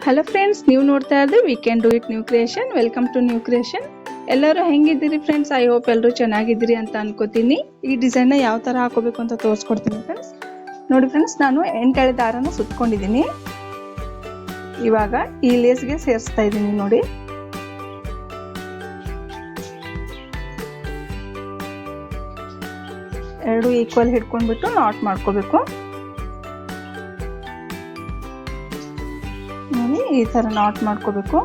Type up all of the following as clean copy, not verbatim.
Hello friends, ನೀವು ನೋಡ್ತಾ ಇರೋದು we can do it new creation. Welcome to new creation. ಎಲ್ಲರೂ ಹೆಂಗಿದ್ದೀರಿ ಫ್ರೆಂಡ್ಸ್? ಐ ಹೋಪ್ ಎಲ್ಲರೂ ಚೆನ್ನಾಗಿದ್ದೀರಿ ಅಂತ ಅನ್ಕೋತೀನಿ. ಈ ಡಿಸೈನ್ನ ಯಾವ ಥರ ಹಾಕೋಬೇಕು ಅಂತ ತೋರಿಸ್ಕೊಡ್ತೀನಿ ಫ್ರೆಂಡ್ಸ್. ನೋಡಿ ಫ್ರೆಂಡ್ಸ್, ನಾನು 8 ಎಳೆ ದಾರನ ಸುತ್ಕೊಂಡಿದ್ದೀನಿ. ಇವಾಗ ಈ ಲೇಸ್ಗೆ ಸೇರಿಸ್ತಾ ಇದ್ದೀನಿ. ನೋಡಿ, ಎರಡು ಈಕ್ವಲ್ ಹಿಡ್ಕೊಂಡ್ಬಿಟ್ಟು ನಾಟ್ ಮಾಡ್ಕೋಬೇಕು. ನೋಡಿ, ಈ ಥರ ನಾಟ್ ಮಾಡ್ಕೋಬೇಕು.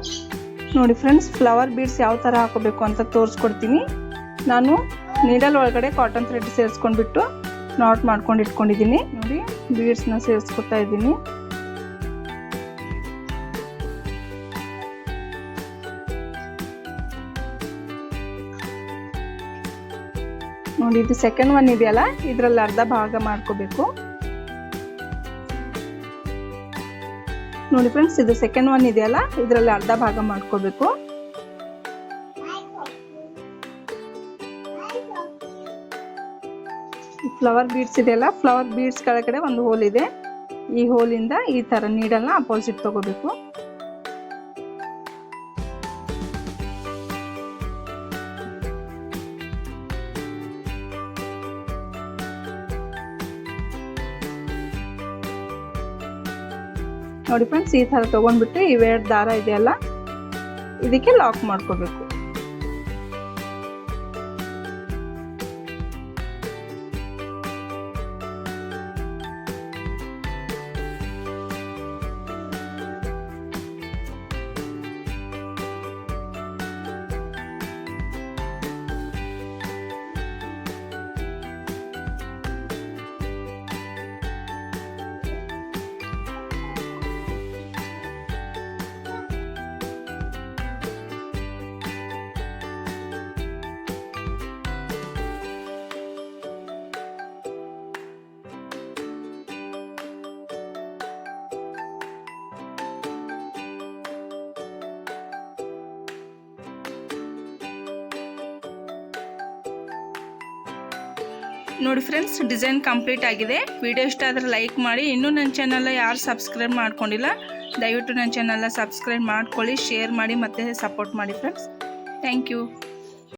ನೋಡಿ ಫ್ರೆಂಡ್ಸ್, ಫ್ಲವರ್ ಬೀಡ್ಸ್ ಯಾವ ಥರ ಹಾಕೋಬೇಕು ಅಂತ ತೋರಿಸ್ಕೊಡ್ತೀನಿ. ನಾನು ನೀಡಲ್ ಒಳಗಡೆ ಕಾಟನ್ ಥ್ರೆಡ್ ಸೇರಿಸ್ಕೊಂಡ್ಬಿಟ್ಟು ನಾಟ್ ಮಾಡ್ಕೊಂಡು ಇಟ್ಕೊಂಡಿದ್ದೀನಿ. ನೋಡಿ, ಬೀಡ್ಸ್ನ ಸೇರಿಸ್ಕೊತಾ ಇದ್ದೀನಿ. ನೋಡಿ, ಇದು ಸೆಕೆಂಡ್ ಒನ್ ಇದೆಯಲ್ಲ, ಇದರಲ್ಲಿ ಅರ್ಧ ಭಾಗ ಮಾಡ್ಕೋಬೇಕು. ನೋಡಿ ಫ್ರೆಂಡ್ಸ್, ಇದು ಸೆಕೆಂಡ್ ಒನ್ ಇದೆಯಲ್ಲ, ಇದರಲ್ಲಿ ಅರ್ಧ ಭಾಗ ಮಾಡ್ಕೋಬೇಕು. ಫ್ಲವರ್ ಬೀಡ್ಸ್ ಇದೆಯಲ್ಲ, ಫ್ಲವರ್ ಬೀಡ್ಸ್ ಕೆಳಗಡೆ ಒಂದು ಹೋಲ್ ಇದೆ. ಈ ಹೋಲಿಂದ ಈ ತರ ನೀಡಲ್ನ ಅಪೋಸಿಟ್ ತಗೋಬೇಕು. ನೋಡಿ ಫ್ರೆಂಡ್ಸ್, ಈ ತರ ತಗೊಂಡ್ಬಿಟ್ಟು ಇವೆರಡು ದಾರ ಇದೆಯಲ್ಲ, ಇದಕ್ಕೆ ಲಾಕ್ ಮಾಡ್ಕೋಬೇಕು. ನೋಡಿ ಫ್ರೆಂಡ್ಸ್, ಡಿಸೈನ್ ಕಂಪ್ಲೀಟ್ ಆಗಿದೆ. ವಿಡಿಯೋ ಇಷ್ಟ ಆದರೆ ಲೈಕ್ ಮಾಡಿ. ಇನ್ನೂ ನನ್ನ ಚಾನಲ್ನ ಯಾರು ಸಬ್ಸ್ಕ್ರೈಬ್ ಮಾಡ್ಕೊಂಡಿಲ್ಲ, ದಯವಿಟ್ಟು ನನ್ನ ಚಾನಲ್ನ ಸಬ್ಸ್ಕ್ರೈಬ್ ಮಾಡ್ಕೊಳ್ಳಿ, ಶೇರ್ ಮಾಡಿ ಮತ್ತು ಸಪೋರ್ಟ್ ಮಾಡಿ ಫ್ರೆಂಡ್ಸ್. Thank you.